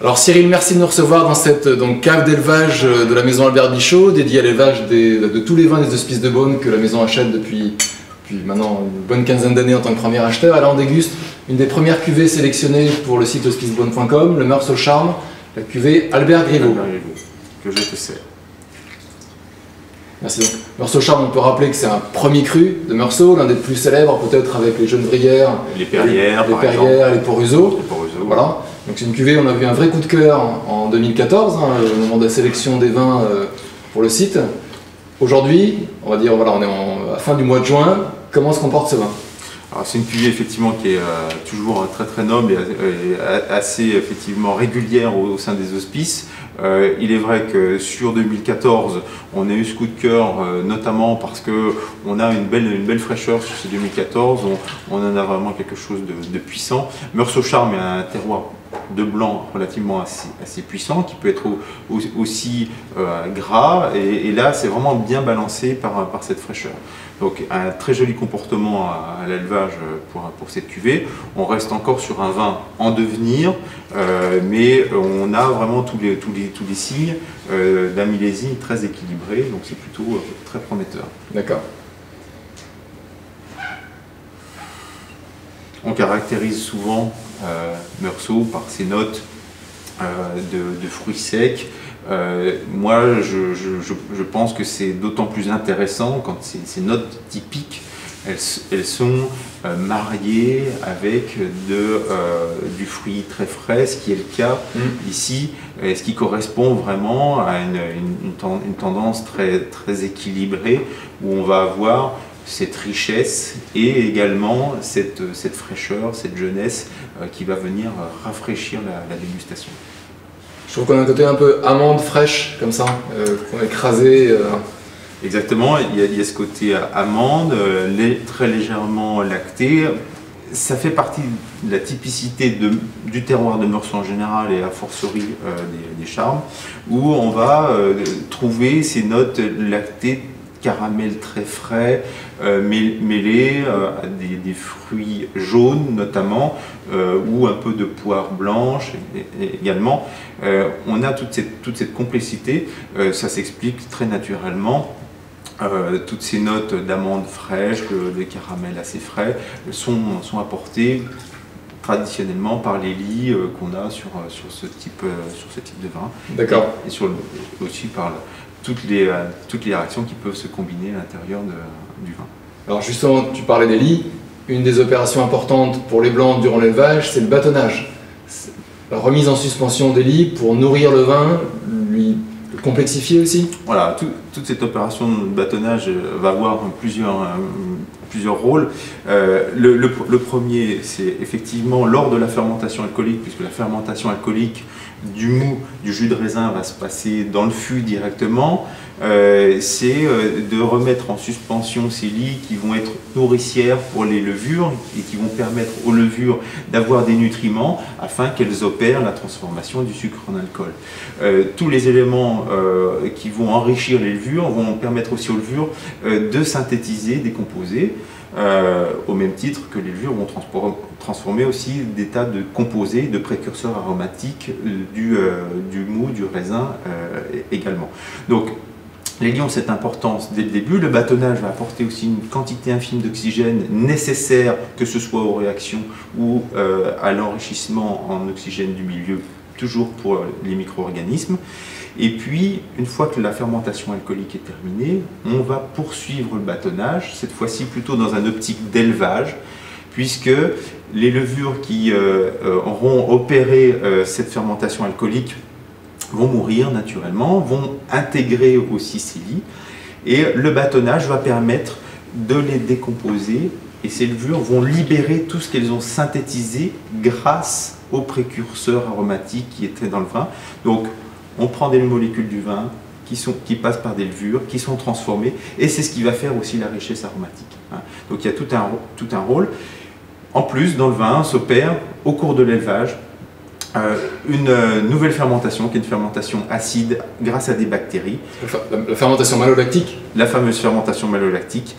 Alors Cyril, merci de nous recevoir dans cette cave d'élevage de la maison Albert Bichot, dédiée à l'élevage de tous les vins des hospices de Beaune que la maison achète depuis maintenant une bonne quinzaine d'années en tant que premier acheteur. Et là on déguste une des premières cuvées sélectionnées pour le site hospicebeaune.com, le Meursault Charme, la cuvée Albert Griveaux. Que je te sers. Merci. Donc, Meursault Charme, on peut rappeler que c'est un premier cru de Meursault, l'un des plus célèbres peut-être avec les Genevrières, les Perrières, les Port-Ruzeau. Voilà. Donc c'est une cuvée, on a vu un vrai coup de cœur en 2014, au moment de la sélection des vins pour le site. Aujourd'hui, on va dire, voilà, on est à la fin du mois de juin, comment se comporte ce vin? Alors c'est une cuvée effectivement qui est toujours très très noble et assez effectivement régulière au sein des hospices. Il est vrai que sur 2014, on a eu ce coup de cœur notamment parce que on a une belle fraîcheur sur ces 2014. On en a vraiment quelque chose de puissant. Meursault Charme est un terroir de blanc relativement assez puissant, qui peut être aussi gras, et là c'est vraiment bien balancé par cette fraîcheur. Donc un très joli comportement à l'élevage pour cette cuvée. On reste encore sur un vin en devenir, mais on a vraiment tous les signes d'un millésime très équilibré, donc c'est plutôt très prometteur. D'accord. On caractérise souvent Meursault par ses notes de fruits secs. Moi, je pense que c'est d'autant plus intéressant quand ces notes typiques, elles sont mariées avec du fruit très frais, ce qui est le cas ici, et ce qui correspond vraiment à une tendance très équilibrée, où on va avoir cette richesse et également cette fraîcheur, cette jeunesse qui va venir rafraîchir la dégustation. Je trouve qu'on a un côté un peu amande fraîche, comme ça, qu'on a écrasé. Exactement, il y a ce côté amande, très légèrement lacté. Ça fait partie de la typicité du terroir de Meursault en général et a fortiori des Charmes, où on va trouver ces notes lactées, caramel très frais, mêlé à des fruits jaunes notamment, ou un peu de poire blanche également. On a toute cette complexité, ça s'explique très naturellement. Toutes ces notes d'amandes fraîches, de caramel assez frais, sont apportées traditionnellement par les lits qu'on a sur ce type de vin. D'accord. Et aussi par toutes les réactions qui peuvent se combiner à l'intérieur du vin. Alors justement, tu parlais des lits. Une des opérations importantes pour les blancs durant l'élevage, c'est le bâtonnage. La remise en suspension des lits pour nourrir le vin, lui complexifier aussi. Voilà, toute cette opération de bâtonnage va avoir plusieurs rôles. Le premier, c'est effectivement lors de la fermentation alcoolique, puisque la fermentation alcoolique du mou, du jus de raisin va se passer dans le fût directement. C'est de remettre en suspension ces lits qui vont être nourricières pour les levures et qui vont permettre aux levures d'avoir des nutriments afin qu'elles opèrent la transformation du sucre en alcool. Tous les éléments qui vont enrichir les levures vont permettre aussi aux levures de synthétiser, décomposer, au même titre que les levures vont transformer aussi des tas de composés, de précurseurs aromatiques du mou, du raisin également. Donc, les lits ont cette importance dès le début. Le bâtonnage va apporter aussi une quantité infime d'oxygène nécessaire, que ce soit aux réactions ou à l'enrichissement en oxygène du milieu, toujours pour les micro-organismes. Et puis, une fois que la fermentation alcoolique est terminée, on va poursuivre le bâtonnage, cette fois-ci plutôt dans un optique d'élevage, puisque les levures qui auront opéré cette fermentation alcoolique vont mourir naturellement, vont intégrer aussi ces lits, et le bâtonnage va permettre de les décomposer, et ces levures vont libérer tout ce qu'elles ont synthétisé grâce aux précurseurs aromatiques qui étaient dans le vin. Donc, on prend des molécules du vin qui passent par des levures, qui sont transformées, et c'est ce qui va faire aussi la richesse aromatique. Donc il y a tout un rôle. En plus, dans le vin, s'opère au cours de l'élevage une nouvelle fermentation, qui est une fermentation acide grâce à des bactéries. La fermentation malolactique? La fameuse fermentation malolactique,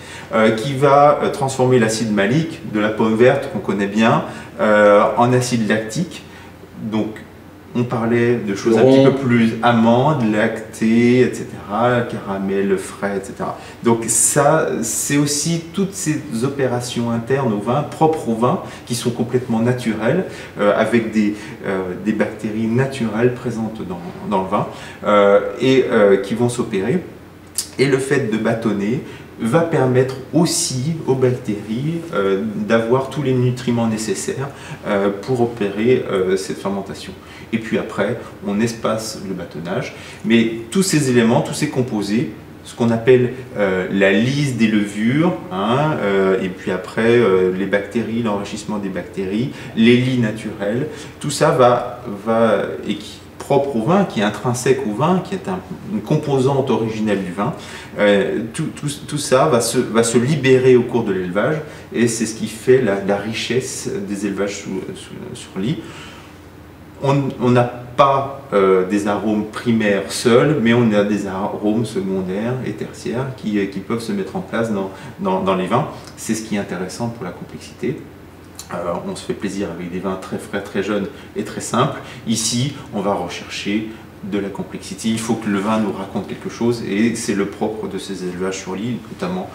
qui va transformer l'acide malique de la pomme verte qu'on connaît bien en acide lactique. Donc on parlait de choses un petit peu plus amandes, lactées, etc., caramel, frais, etc. Donc ça, c'est aussi toutes ces opérations internes au vin, propres au vin, qui sont complètement naturelles, avec des bactéries naturelles présentes dans le vin, et qui vont s'opérer. Et le fait de bâtonner va permettre aussi aux bactéries d'avoir tous les nutriments nécessaires pour opérer cette fermentation. Et puis après, on espace le bâtonnage. Mais tous ces éléments, tous ces composés, ce qu'on appelle la lyse des levures, hein, et puis après les bactéries, l'enrichissement des bactéries, les lies naturelles, tout ça et qui propre au vin, qui est intrinsèque au vin, qui est une composante originelle du vin, tout ça va se libérer au cours de l'élevage, et c'est ce qui fait la richesse des élevages sur lit. On n'a pas des arômes primaires seuls, mais on a des arômes secondaires et tertiaires qui peuvent se mettre en place dans les vins. C'est ce qui est intéressant pour la complexité. On se fait plaisir avec des vins très frais, très jeunes et très simples. Ici, on va rechercher de la complexité. Il faut que le vin nous raconte quelque chose, et c'est le propre de ces élevages sur lit, notamment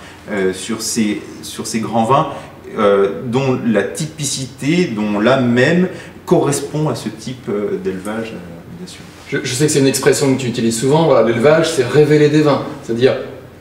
sur ces grands vins dont la typicité, dont l'âme même correspond à ce type d'élevage, bien sûr. Je sais que c'est une expression que tu utilises souvent, voilà, l'élevage c'est révéler des vins, c'est-à-dire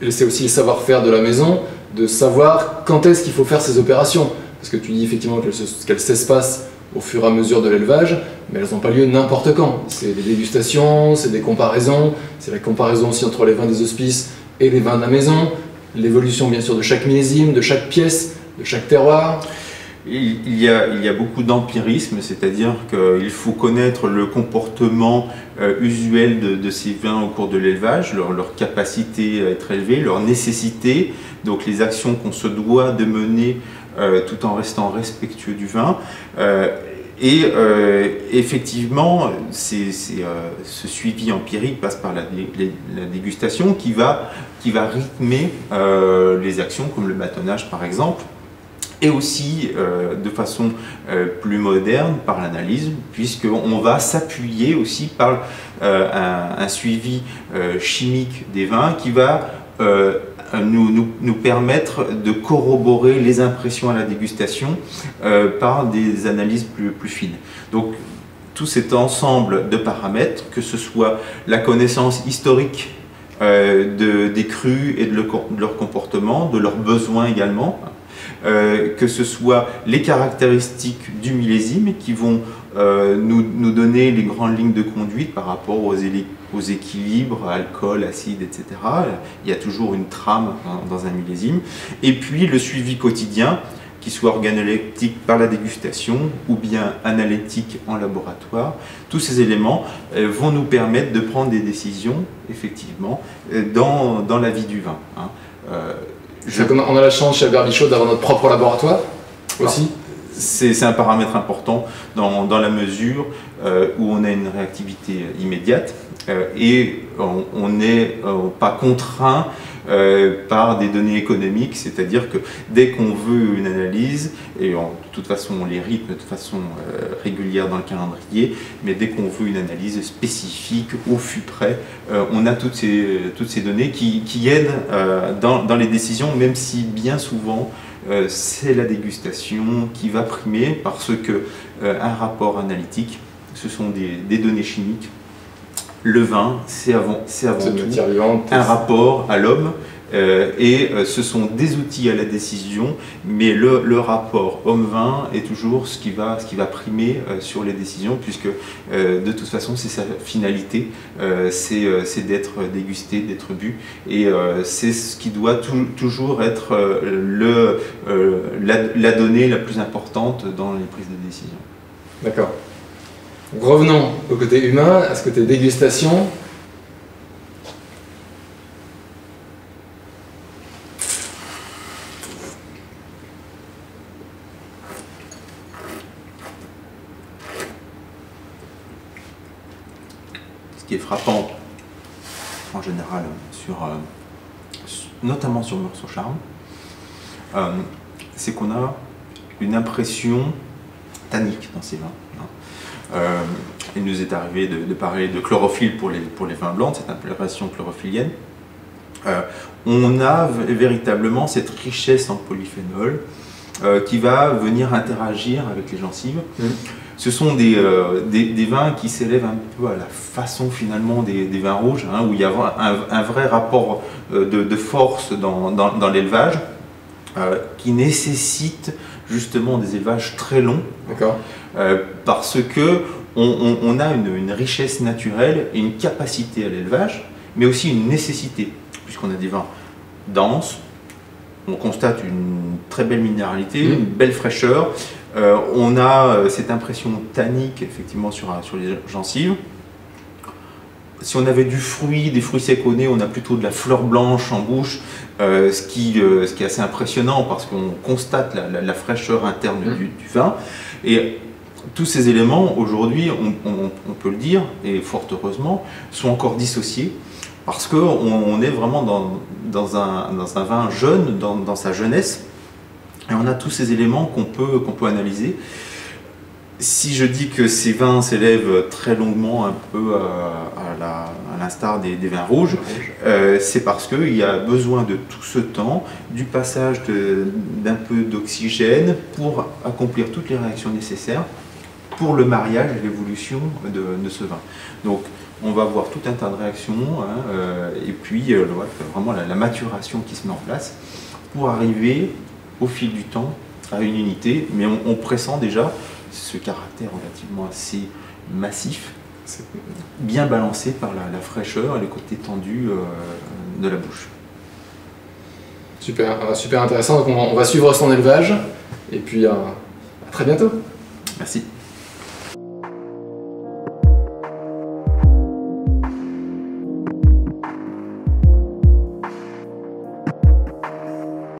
c'est aussi le savoir-faire de la maison, de savoir quand est-ce qu'il faut faire ces opérations. Parce que tu dis effectivement qu'elles s'espacent au fur et à mesure de l'élevage, mais elles n'ont pas lieu n'importe quand. C'est des dégustations, c'est des comparaisons, c'est la comparaison aussi entre les vins des hospices et les vins de la maison, l'évolution bien sûr de chaque millésime, de chaque pièce, de chaque terroir. Il y a beaucoup d'empirisme, c'est-à-dire qu'il faut connaître le comportement usuel de ces vins au cours de l'élevage, leur capacité à être élevée, leur nécessité, donc les actions qu'on se doit de mener tout en restant respectueux du vin. Effectivement, ce suivi empirique passe par la dégustation qui va rythmer les actions comme le bâtonnage par exemple, et aussi de façon plus moderne par l'analyse, puisqu'on va s'appuyer aussi par un suivi chimique des vins qui va nous permettre de corroborer les impressions à la dégustation par des analyses plus fines. Donc tout cet ensemble de paramètres, que ce soit la connaissance historique des crus et de leur comportement, de leurs besoins également, que ce soit les caractéristiques du millésime qui vont nous donner les grandes lignes de conduite par rapport aux équilibres, alcool, acide, etc. Il y a toujours une trame dans un millésime. Et puis le suivi quotidien, qu'il soit organoleptique par la dégustation ou bien analytique en laboratoire. Tous ces éléments vont nous permettre de prendre des décisions, effectivement, dans la vie du vin. Hein. On a la chance chez Albert Bichot d'avoir notre propre laboratoire aussi. C'est un paramètre important dans la mesure où on a une réactivité immédiate et on n'est pas contraint par des données économiques, c'est-à-dire que dès qu'on veut une analyse, et de toute façon on les rythme de façon régulière dans le calendrier, mais dès qu'on veut une analyse spécifique au fût près, on a toutes ces données qui aident dans les décisions, même si bien souvent c'est la dégustation qui va primer, parce que un rapport analytique, ce sont des données chimiques. Le vin, c'est avant tout un rapport à l'homme, et ce sont des outils à la décision, mais le rapport homme-vin est toujours ce qui va primer sur les décisions, puisque de toute façon c'est sa finalité, c'est d'être dégusté, d'être bu, et c'est ce qui doit toujours être la donnée la plus importante dans les prises de décision. D'accord. Revenons au côté humain, à ce côté dégustation. Ce qui est frappant, en général, notamment sur Meursault-Charmes, c'est qu'on a une impression tannique dans ces vins. Il nous est arrivé de parler de chlorophylle pour les vins blancs, cette appellation chlorophyllienne. On a véritablement cette richesse en polyphénol qui va venir interagir avec les gencives. Ce sont des vins qui s'élèvent un peu à la façon finalement des vins rouges, hein, où il y a un vrai rapport de force dans l'élevage, qui nécessite justement des élevages très longs, parce que on a une richesse naturelle et une capacité à l'élevage, mais aussi une nécessité, puisqu'on a des vins denses, on constate une très belle minéralité, une belle fraîcheur, on a cette impression tannique effectivement sur les gencives. Si on avait du fruit, des fruits secs au nez, on a plutôt de la fleur blanche en bouche, ce qui est assez impressionnant parce qu'on constate la fraîcheur interne du vin. Et tous ces éléments, aujourd'hui, on peut le dire, et fort heureusement, sont encore dissociés parce qu'on est vraiment dans un vin jeune, dans sa jeunesse, et on a tous ces éléments qu'on peut analyser. Si je dis que ces vins s'élèvent très longuement, un peu à l'instar des vins rouges, c'est parce qu'il y a besoin de tout ce temps, du passage d'un peu d'oxygène pour accomplir toutes les réactions nécessaires pour le mariage et l'évolution de ce vin. Donc on va avoir tout un tas de réactions, hein, et puis vraiment la maturation qui se met en place pour arriver au fil du temps à une unité, mais on pressent déjà ce caractère relativement assez massif, bien balancé par la fraîcheur et le côté tendu de la bouche. Super, super intéressant. Donc on va suivre son élevage et puis à très bientôt. Merci.